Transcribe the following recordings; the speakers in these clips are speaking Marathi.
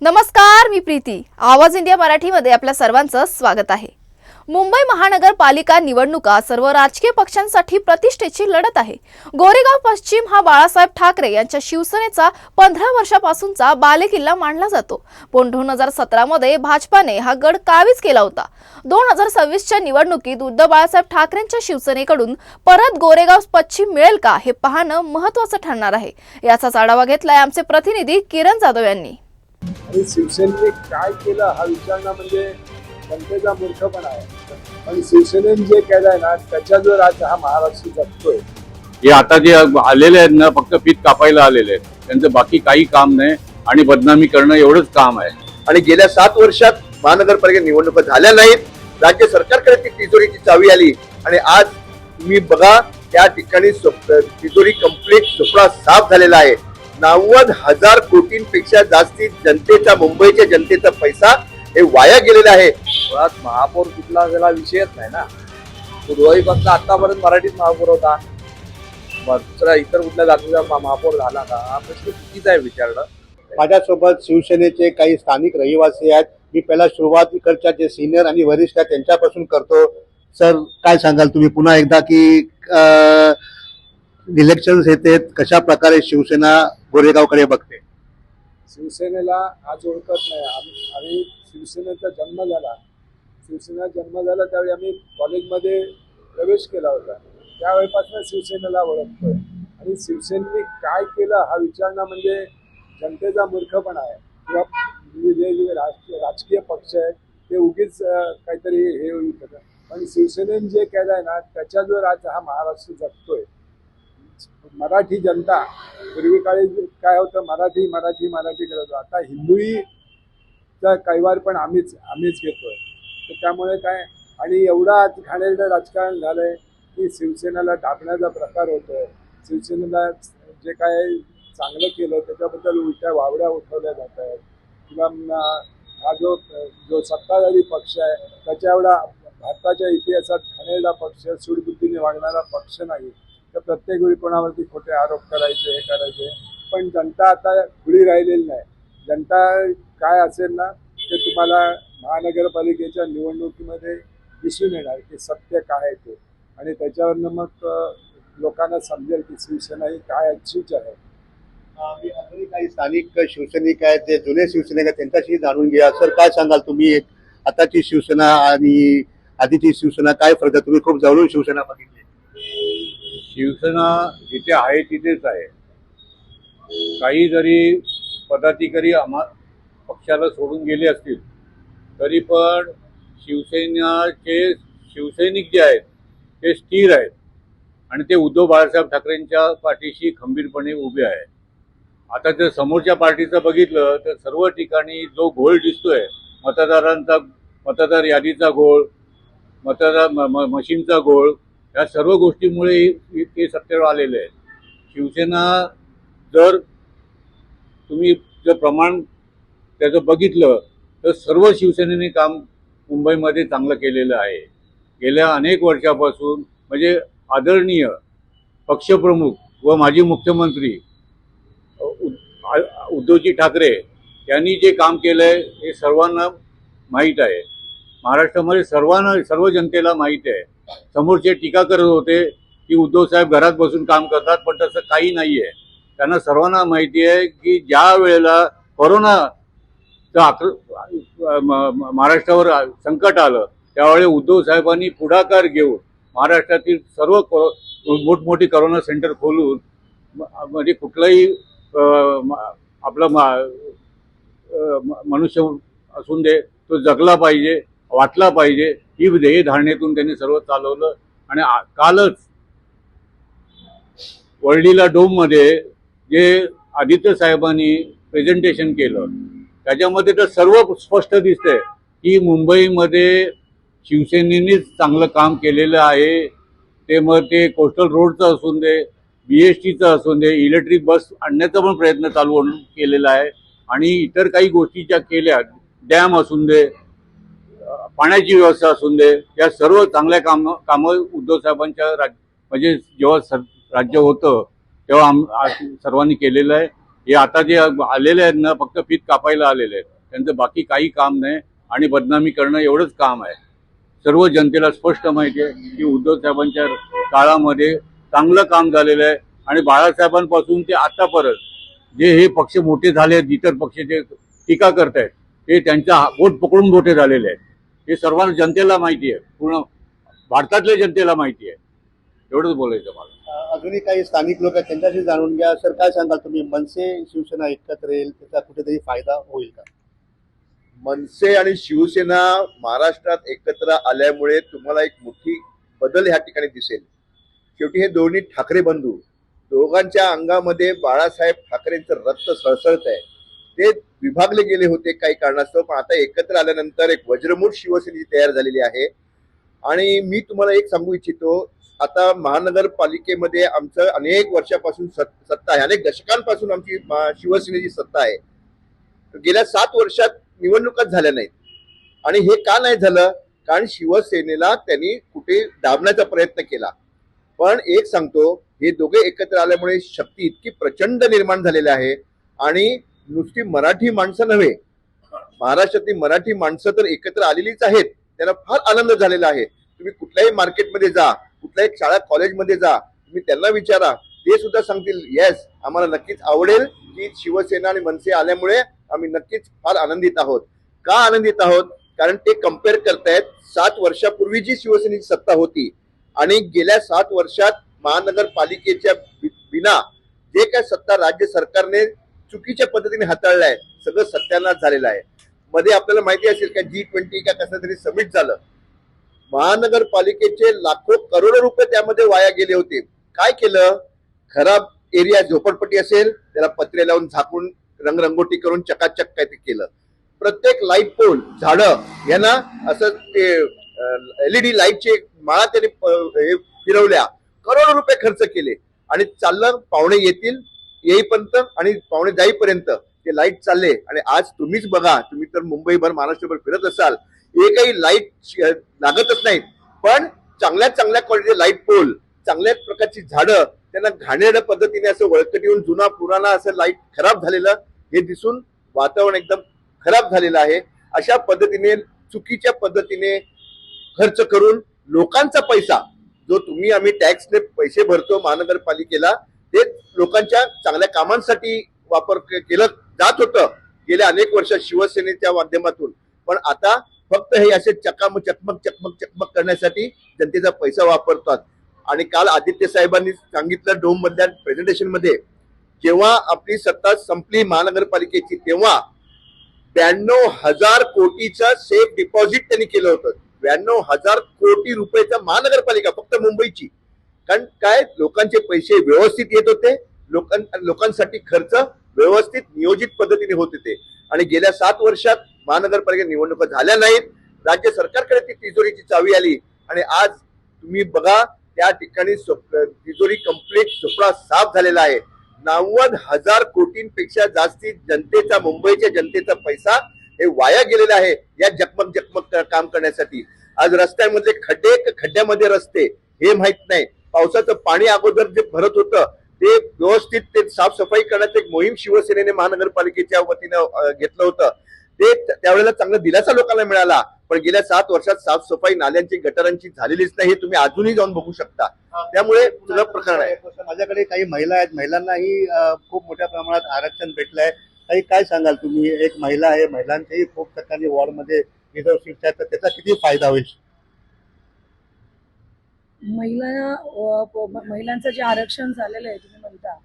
नमस्कार, मी प्रीती. आवाज इंडिया मराठीमध्ये आपल्या सर्वांचं स्वागत आहे. मुंबई महानगरपालिका निवडणुका सर्व राजकीय पक्षांसाठी प्रतिष्ठेची लढत आहे. गोरेगाव पश्चिम हा बाळासाहेब ठाकरे यांच्या शिवसेनेचा 15 वर्षापासूनचा बालेकिल्ला मानला जातो. पण 2017 मध्ये भाजपाने हा गड काबीज केला होता. 2026च्या निवडणुकीत उद्धव बाळासाहेब ठाकरेंच्या शिवसेनेकडून परत गोरेगाव पश्चिम मिळेल का हे पाहणं महत्त्वाचं ठरणार आहे. याचाच आढावा घेतलाय आमचे प्रतिनिधी किरण जाधव यांनी. आणि शिवसेनेने काय केलं हा विचारणं म्हणजे जनतेचा मूर्खपणा आहे. आणि शिवसेनेने जे केलंय ना त्याच्यावर आज हा महाराष्ट्र जगतोय. हे आता जे आलेले आहेत ना फक्त पीठ कापायला आलेले आहेत, त्यांचं बाकी काही काम नाही आणि बदनामी करणं एवढंच काम आहे. आणि गेल्या 7 वर्षात महानगरपालिका निवडणुका झाल्या नाहीत. राज्य सरकारकडे ती तिजोरीची चावी आली आणि आज तुम्ही बघा त्या ठिकाणी तिजोरी कंप्लीट सुपडा साफ झालेला आहे. 90,000 कोटींपेक्षा जास्ती जनतेचा, मुंबईच्या जनतेचा पैसा हे वाया गेलेला आहे. मुळात महापौर कुठला गेला विषयच नाही ना. पूर्वी फक्त आतापर्यंत मराठीत महापौर होता, दुसरा इतर कुठल्या जातीचा महापौर झाला का हा प्रश्न चुकीचा आहे विचारणं. माझ्यासोबत शिवसेनेचे काही स्थानिक रहिवासी आहेत. मी पहिला सुरुवात इकडच्या जे सिनियर आणि वरिष्ठ आहेत त्यांच्यापासून करतो. सर, काय सांगाल तुम्ही पुन्हा एकदा की इलेक्शन्स येते, कशा प्रकारे शिवसेना गोरेगावकडे बघते? शिवसेनेला आज ओळखत नाही. आम्ही शिवसेनेचा जन्म झाला, शिवसेनेचा जन्म झाला त्यावेळी आम्ही कॉलेजमध्ये प्रवेश केला होता. त्यावेळेपासून शिवसेनेला ओळखतोय. आणि शिवसेनेने काय केलं हा विचारणं म्हणजे जनतेचा मूर्खपणा आहे. किंवा जे राजकीय पक्ष आहेत ते उगीच काहीतरी हे होईल. पण शिवसेनेने जे केलंय ना त्याच्यावर आज हा महाराष्ट्र जगतोय. मराठी जनता पूर्वी काळी काय होतं, मराठी मराठी मराठी करत होतो. आता हिंदूचा कैवार पण आम्हीच घेतोय. तर त्यामुळे काय, आणि एवढं आज घाणेरडं राजकारण झालंय की शिवसेनेला डाकण्याचा प्रकार होतोय. शिवसेनेला जे काय चांगलं केलं त्याच्याबद्दल उलट्या वावड्या उठवल्या जात आहेत. किंवा हा जो सत्ताधारी पक्ष आहे त्याच्या एवढा भारताच्या इतिहासात घाणेरडा पक्ष, सूडबुद्धीने वागणारा पक्ष नाही. तर प्रत्येक वेळी कोणावरती खोटे आरोप करायचे, हे करायचे. पण जनता आता खुली राहिलेली नाही. जनता काय असेल ना ते तुम्हाला महानगरपालिकेच्या निवडणुकीमध्ये दिसून येणार की सत्य काय आहे ते. आणि त्याच्यावरनं मग लोकांना समजेल की शिवसेना ही काय अचूक आहे. अजूनही काही स्थानिक शिवसैनिक आहेत, जे जुने शिवसैनिक आहेत त्यांच्याशी जाणून घ्या. सर, काय सांगाल तुम्ही आताची शिवसेना आणि आधीची शिवसेना काय फरक आहे? तुम्ही खूप जवळून शिवसेना बघितली. शिवसेना जिथे आहे तिथेच आहे. काही जरी पदाधिकारी पक्षाला सोडून गेले असतील तरी पण शिवसेनेचे शिवसैनिक जे आहेत ते स्थिर आहेत आणि ते उद्धव बाळासाहेब ठाकरेंच्या पाठीशी खंबीरपणे उभे आहेत. आता जर समोरच्या पार्टीचं बघितलं तर सर्व ठिकाणी जो घोळ दिसतोय, मतदार यादीचा घोळ, मशीनचा घोळ, या सर्व गोष्टीमुळे ते सत्तेवर आलेले आहे. शिवसेना जर तुम्ही प्रमाण त्याचं बघितलं तर सर्व शिवसेनेने काम मुंबईमध्ये चांगलं केलेलं आहे. गेल्या अनेक वर्षापासून म्हणजे आदरणीय पक्षप्रमुख व माजी मुख्यमंत्री उद्धवजी ठाकरे यांनी जे काम केलंय हे सर्वांना माहीत आहे. महाराष्ट्रामध्ये सर्व जनतेला माहीत आहे. समोरचे टीका करत होते की उद्धव साहेब घरात बसून काम करतात, पण तसं काही नाही आहे. त्यांना सर्वांना माहिती आहे की ज्या वेळेला कोरोनाचा महाराष्ट्रावर संकट आलं त्यावेळी उद्धव साहेबांनी पुढाकार घेऊन महाराष्ट्रातील सर्व मोठमोठी कोरोना सेंटर खोलून म्हणजे कुठलाही आपला मनुष्य असून दे तो जगला पाहिजे, वाचला पाहिजे, ही ध्येय धारणेतून त्यांनी सर्व चालवलं. आणि कालच वर्लीला डोममध्ये जे आदित्य साहेबांनी प्रेझेंटेशन केलं त्याच्यामध्ये तर सर्व स्पष्ट दिसतंय की मुंबईमध्ये शिवसेनेनेच चांगलं काम केलेलं आहे. ते मग ते कोस्टल रोडचं असून दे, BSTचं असून दे, इलेक्ट्रिक बस आणण्याचा पण प्रयत्न चालू केलेला आहे. आणि इतर काही गोष्टी ज्या केल्या, डॅम असून दे, पाण्याची व्यवस्था असून दे, या सर्व चांगल्या कामं उद्धव साहेबांच्या म्हणजे जेव्हा राज्य होतं तेव्हा सर्वांनी केलेलं आहे. हे आता जे आलेले आहेत ना, फक्त फीत कापायला आलेले आहेत. त्यांचं बाकी काही काम नाही आणि बदनामी करणं एवढंच काम आहे. सर्व जनतेला स्पष्ट माहिती आहे की उद्धव साहेबांच्या काळामध्ये चांगलं काम झालेलं आहे आणि बाळासाहेबांपासून ते आतापर्यंत जे हे पक्ष मोठे झाले आहेत, इतर पक्ष जे टीका करतायत ते त्यांचा वोट पकडून मोठे झालेले आहेत. हे सर्वांना जनतेला माहिती आहे, पूर्ण भारतातल्या जनतेला माहिती आहे. एवढंच बोलायचं मला. अजूनही काही स्थानिक लोक आहेत, त्यांच्याशी जाणून घ्या. सर, काय सांगाल तुम्ही? मनसे शिवसेना एकत्र येईल, त्याचा कुठेतरी फायदा होईल का? मनसे आणि शिवसेना महाराष्ट्रात एकत्र आल्यामुळे तुम्हाला एक मोठी बदल ह्या ठिकाणी दिसेल. शेवटी हे दोन्ही ठाकरे बंधू, दोघांच्या अंगामध्ये बाळासाहेब ठाकरेंचं रक्त सळसळत आहे. ते विभागले गेले होते काही कारणास्तव, पण आता एकत्र आल्यानंतर एक वज्रमूठ शिवसेनेची तयार झालेली आहे. आणि मी तुम्हाला एक सांगू इच्छितो, आता महानगरपालिकेमध्ये आमचं अनेक वर्षापासून सत्ता आहे, अनेक दशकांपासून आमची शिवसेनेची सत्ता आहे. गेल्या 7 वर्षात निवडणुकाच झाल्या नाहीत. आणि हे का नाही झालं? कारण शिवसेनेला त्यांनी कुठे दाबण्याचा प्रयत्न केला. पण एक सांगतो, हे दोघे एकत्र आल्यामुळे शक्ती इतकी प्रचंड निर्माण झालेली आहे. आणि नुसती मराठी माणसं नव्हे, महाराष्ट्रातली मराठी माणसं तर एकत्र आलेलीच आहेत. त्यांना फार आनंद झालेला आहे. तुम्ही कुठल्याही मार्केटमध्ये जा, कुठल्याही शाळा कॉलेजमध्ये जा, तुम्ही त्यांना विचारा, ते सुद्धा सांगतील येस, आम्हाला नक्कीच आवडेल की शिवसेना आणि मनसे आल्यामुळे आम्ही नक्कीच फार आनंदित आहोत. का आनंदित आहोत? कारण ते कम्पेअर करतायत 7 वर्षापूर्वी जी शिवसेनेची सत्ता होती आणि गेल्या 7 वर्षात महानगरपालिकेच्या बिना जे काय सत्ता राज्य सरकारने चुकीच्या पद्धतीने हाताळलाय, सगळं सत्यानाश झालेलं आहे. मध्ये आपल्याला माहिती असेल का G20 का कसं तरी समिट झालं, महानगरपालिकेचे लाखो करोडो रुपये त्यामध्ये वाया गेले होते. काय केलं? खराब एरिया झोपडपट्टी असेल त्याला पत्रे लावून झाकून रंगरंगोटी करून चकाचक काय ते केलं. प्रत्येक लाईट पोल, झाडं यांना असं ते LED लाईटचे माळा त्यांनी फिरवल्या, करोडो रुपये खर्च केले आणि चाललं पाहुणे येईपर्यंत आणि पाहुणे जाईपर्यंत ते लाईट चालले. आणि आज तुम्हीच बघा, तुम्ही तर मुंबईभर महाराष्ट्रभर फिरत असाल, एकही लाईट लागतच नाहीत. पण चांगल्या चांगल्या क्वालिटीचे लाईट पोल, चांगल्या प्रकारची झाडं, त्यांना घाणेरड्या पद्धतीने असं वळकट येऊन जुना पुराणा असं लाईट खराब झालेलं हे दिसून वातावरण एकदम खराब झालेलं आहे. अशा पद्धतीने चुकीच्या पद्धतीने खर्च करून लोकांचा पैसा, जो तुम्ही आम्ही टॅक्सने पैसे भरतो महानगरपालिकेला, ते लोकांच्या चांगल्या कामांसाठी वापर केलं जात होतं गेल्या अनेक वर्षात शिवसेनेच्या माध्यमातून. पण आता फक्त हे असे चकमक करण्यासाठी जनतेचा पैसा वापरतात. आणि काल आदित्य साहेबांनी सांगितलं डोम मधल्या प्रेझेंटेशन मध्ये, जेव्हा आपली सत्ता संपली महानगरपालिकेची तेव्हा 92,000 कोटीचं सेफ डिपॉझिट त्यांनी केलं होतं. 92,000 कोटी रुपयाचा महानगरपालिका फक्त मुंबईची. कारण काय, लोकांचे पैसे व्यवस्थित येत होते, लोकांसाठी खर्च व्यवस्थित नियोजित पद्धतीने होत होते. आणि गेल्या 7 वर्षात महानगरपालिका निवडणुका झाल्या नाहीत, राज्य सरकारकडे ती तिजोरीची चावी आली. आणि आज तुम्ही बघा, त्या ठिकाणी तिजोरी कंप्लीट सुपडा साफ झालेला आहे. 90,000 कोटींपेक्षा जास्ती जनतेचा, मुंबईच्या जनतेचा पैसा हे वाया गेलेला आहे या जगमग काम करण्यासाठी. आज रस्त्यांमधले खड्ड्यामध्ये रस्ते हे माहित नाही, पावसाचं पाणी अगोदर जे भरत होतं ते व्यवस्थित ते साफसफाई करण्याचं एक मोहीम शिवसेनेने महानगरपालिकेच्या वतीनं घेतलं होतं. ते त्यावेळेला चांगला दिलासा लोकांना मिळाला. पण गेल्या 7 वर्षात साफसफाई नाल्यांची, गटारांची झालेलीच नाही, हे तुम्ही अजूनही जाऊन बघू शकता. त्यामुळे सगळं प्रकरण आहे. माझ्याकडे काही महिला आहेत, महिलांनाही खूप मोठ्या प्रमाणात आरक्षण भेटलंय. काही काय सांगाल तुम्ही? एक महिला आहे, महिलांच्याही खूप टक्क्यांनी वॉर्डमध्ये रिझर्व सीट्स आहेत, तर त्याचा किती फायदा होईल? महिलांचं जे आरक्षण झालेलं आहे तुम्ही म्हणता,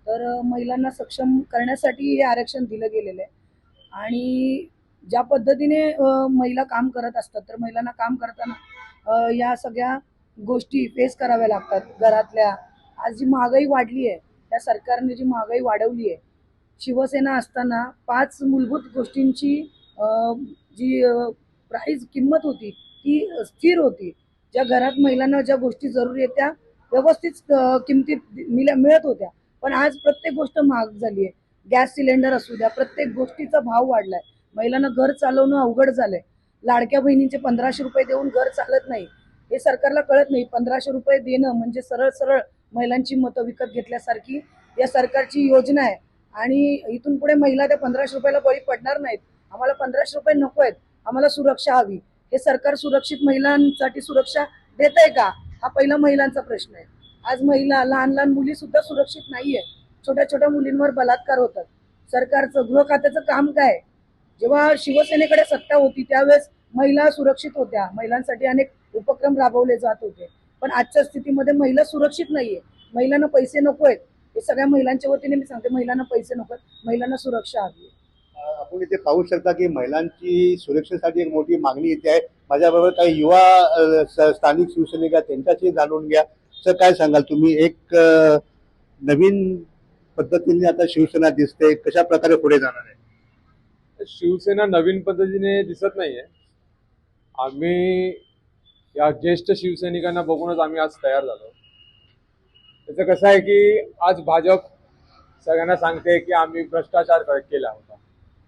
तर महिलांना सक्षम करण्यासाठी हे आरक्षण दिलं गेलेलं आहे. आणि ज्या पद्धतीने महिला काम करत असतात, तर महिलांना काम करताना या सगळ्या गोष्टी फेस कराव्या लागतात घरातल्या. आज जी महागाई वाढली आहे, त्या सरकारने जी महागाई वाढवली आहे, शिवसेना असताना 5 मूलभूत गोष्टींची जी प्राईस किंमत होती ती स्थिर होती. ज्या घरात महिलांना ज्या गोष्टी जरुरी आहेत त्या व्यवस्थित किमतीत मिळत होत्या. पण आज प्रत्येक गोष्ट महाग झाली आहे. गॅस सिलेंडर असू द्या, प्रत्येक गोष्टीचा भाव वाढलाय. महिलांना घर चालवणं अवघड झालंय. लाडक्या बहिणींचे 1500 रुपये देऊन घर चालत नाही, हे सरकारला कळत नाही. 1500 रुपये देणं म्हणजे सरळ सरळ महिलांची मतं विकत घेतल्यासारखी या सरकारची योजना आहे. आणि इथून पुढे महिला त्या 1500 रुपयाला बळी पडणार नाहीत. आम्हाला 1500 रुपये नको आहेत, आम्हाला सुरक्षा हवी. हे सरकार सुरक्षित महिलांसाठी सुरक्षा देत आहे का, हा पहिला महिलांचा प्रश्न आहे. आज महिला, लहान लहान मुली सुद्धा सुरक्षित नाहीये. छोट्या छोट्या मुलींवर बलात्कार होतात. सरकारचं गृह खात्याचं काम काय? जेव्हा शिवसेनेकडे सत्ता होती त्यावेळेस महिला सुरक्षित होत्या, महिलांसाठी अनेक उपक्रम राबवले जात होते. पण आजच्या स्थितीमध्ये महिला सुरक्षित नाहीये. महिलांना पैसे नको आहेत. हे सगळ्या महिलांच्या वतीने मी सांगते, महिलांना पैसे नको आहेत, महिलांना सुरक्षा हवी. आपण इथे पाहू शकता की महिलांची सुरक्षेसाठी एक मोठी मागणी इथे आहे. माझ्याबरोबर काही युवा स्थानिक शिवसैनिक आहेत, त्यांच्याशी जाणून घ्या. सर, काय सांगाल तुम्ही? एक नवीन पद्धतीने आता शिवसेना दिसते, कशा प्रकारे पुढे जाणार आहे? शिवसेना नवीन पद्धतीने दिसत नाहीये. आम्ही या ज्येष्ठ शिवसैनिकांना बघूनच आम्ही आज तयार झालो. त्याचं कसं आहे की आज भाजप सगळ्यांना सांगते की आम्ही भ्रष्टाचार केला होता.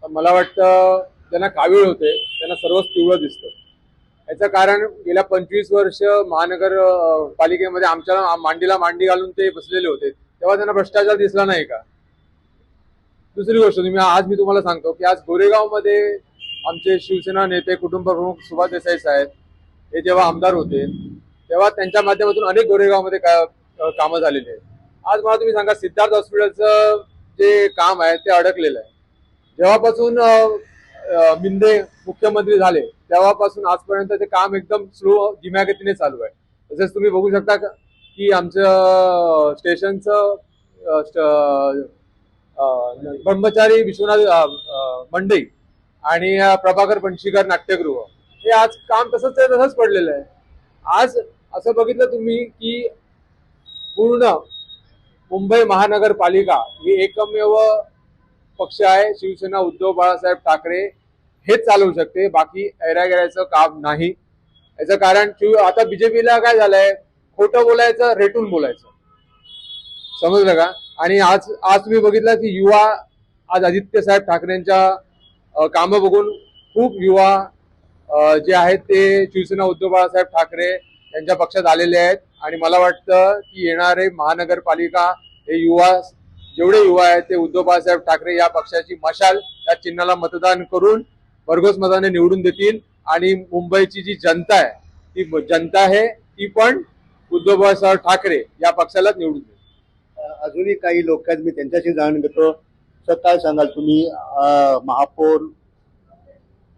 तर मला वाटतं ज्यांना कावीळ होते त्यांना सर्वच पिवळं दिसतं. याचं कारण गेल्या 25 वर्ष महानगर पालिकेमध्ये आमच्या मांडीला मांडी घालून ते बसलेले होते, तेव्हा त्यांना भ्रष्टाचार दिसला नाही का? दुसरी गोष्ट आज मी तुम्हाला सांगतो की आज गोरेगावमध्ये आमचे शिवसेना नेते, कुटुंब प्रमुख सुभाष देसाई साहेब हे जेव्हा आमदार होते तेव्हा त्यांच्या माध्यमातून अनेक गोरेगावमध्ये कामं झालेली आहेत. आज मला तुम्ही सांगा, सिद्धार्थ हॉस्पिटलचं जे काम आहे ते अडकलेलं आहे. जेव्हापासून मिंदे मुख्यमंत्री झाले तेव्हापासून आजपर्यंत ते काम एकदम स्लो, धीम्या चालू आहे. तसेच तुम्ही बघू शकता की आमचं स्टेशनचं ब्रह्मचारी विश्वनाथ मंडई आणि प्रभाकर पणशीकर नाट्यगृह हे आज काम तसंच पडलेलं आहे. आज असं बघितलं तुम्ही की पूर्ण मुंबई महानगरपालिका ही एकमेव पक्ष आहे, शिवसेना उद्धव बाळासाहेब ठाकरे हेच चालवू शकते, बाकी ऐरागेराचं काम नाही. याचं कारण आता बीजेपीला काय झालंय, खोटं बोलायचं, रेटून बोलायचं, समजलं का? आणि आज तुम्ही बघितलं की युवा आज आदित्य साहेब ठाकरेंच्या कामं बघून खूप युवा जे आहेत ते शिवसेना उद्धव बाळासाहेब ठाकरे यांच्या पक्षात आलेले आहेत. आणि मला वाटतं की येणारे महानगरपालिका हे जेवढे युवा आहेत ते उद्धव बाळासाहेब ठाकरे या पक्षाची मशाल, या चिन्हाला मतदान करून भरघोस मताने निवडून देतील. आणि मुंबईची जी जनता आहे ती जनता आहे ती पण उद्धव बाळासाहेब ठाकरे या पक्षालाच निवडून देईल. अजूनही काही लोक आहेत, मी त्यांच्याशी जाणून घेतो. सर, काय सांगाल तुम्ही? महापौर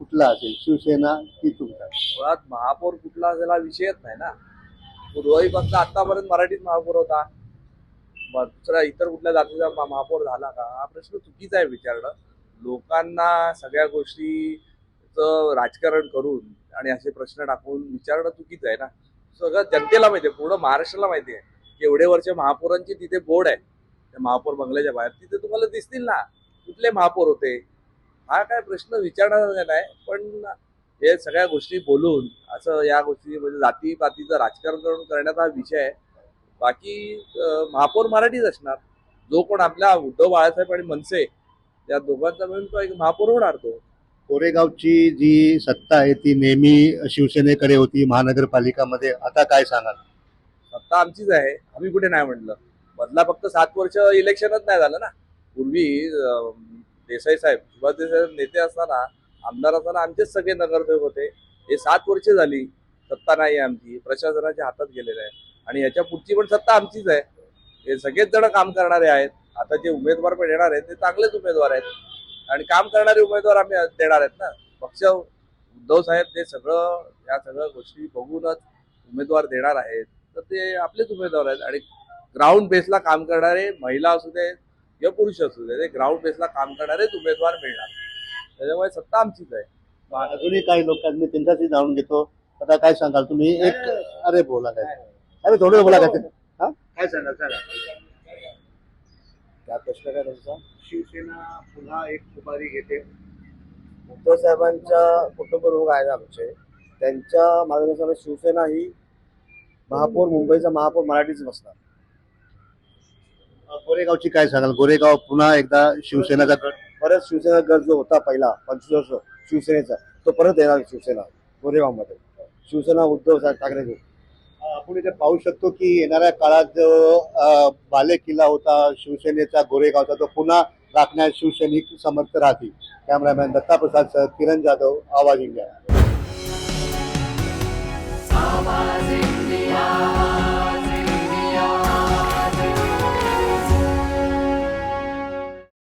कुठला असेल, शिवसेना की तुमचा? मुळात महापौर कुठला असेल हा विषयच नाही ना. पूर्वी फक्त आतापर्यंत मराठीत महापौर होता, दुसरा इतर कुठल्या जातीचा महापौर झाला का, हा प्रश्न चुकीचा आहे विचारणं. लोकांना सगळ्या गोष्टीचं राजकारण करून आणि असे प्रश्न टाकून विचारणं चुकीचं आहे ना. सगळं जनतेला माहिती आहे, पूर्ण महाराष्ट्राला माहिती आहे की एवढे वर्ष महापौरांची तिथे बोर्ड आहे त्या महापौर बंगल्याच्या बाहेर, तिथे तुम्हाला दिसतील ना कुठले महापौर होते. हा काय प्रश्न विचारणार नाही. पण हे सगळ्या गोष्टी बोलून असं या गोष्टी म्हणजे जातीपातीचं राजकारण करण्याचा हा विषय आहे. बाकी महापौर मराठीच असणार. जो कोण आपल्या उद्धव बाळासाहेब आणि मनसे या दोघांचा मिळून तो एक महापौर होणार. तो कोरेगावची जी सत्ता आहे ती नेहमी शिवसेनेकडे होती महानगरपालिकामध्ये, आता काय सांगाल? सत्ता आमचीच आहे, आम्ही कुठे नाही म्हटलं. बदला फक्त 7 वर्ष इलेक्शनच नाही झालं ना. पूर्वी देसाई साहेब, सुभाष देसाई नेते असताना, आमदार असताना आमचेच सगळे नगरसेवक होते. हे 7 वर्ष झाली सत्ता नाही आहे आमची, प्रशासनाच्या हातात गेलेलं आहे. आणि याच्या पुढची पण सत्ता आमचीच आहे. हे सगळेच जण काम करणारे आहेत. आता जे उमेदवार पण येणार आहेत ते चांगलेच उमेदवार आहेत आणि काम करणारे उमेदवार आम्ही देणार आहेत ना. पक्ष उद्धव साहेब ते सगळं या सगळ्या गोष्टी बघूनच उमेदवार देणार आहेत, तर ते आपलेच उमेदवार आहेत. आणि ग्राउंड बेसला काम करणारे, महिला असू दे किंवा पुरुष असू दे, ते ग्राउंड बेसला काम करणारेच उमेदवार मिळणार. त्याच्यामुळे सत्ता आमचीच आहे. अजूनही काही लोकांनी त्यांच्याशी जाणून घेतो. आता काय सांगाल तुम्ही? एक अरे बोला काय, अरे थोडं बोला काय, काय सांगाल? सांगा त्या प्रश्न काय त्यांचा? शिवसेना पुन्हा एक उभारी घेते. उद्धव साहेबांच्या कुटुंब प्रमुख आहेत आमचे, त्यांच्या मागणीनुसार शिवसेना ही महापौर, मुंबईचा महापौर मराठीच बसणार. गोरेगावची काय सांगाल? गोरेगाव पुन्हा एकदा शिवसेनेचा गट, परत शिवसेना गट जो होता पहिला 25 वर्ष शिवसेनेचा, तो परत येणार शिवसेना गोरेगावमध्ये. शिवसेना उद्धव साहेब ठाकरे. आपण इथे पाहू शकतो की येणाऱ्या काळात जो बाले किल्ला होता शिवसेनेचा गोरेगावचा, तो पुन्हा राखण्यास शिवसैनिक समर्थ राहतील. कॅमेरामॅन दत्ता प्रसाद सह किरण जाधव, आवाज इंडिया.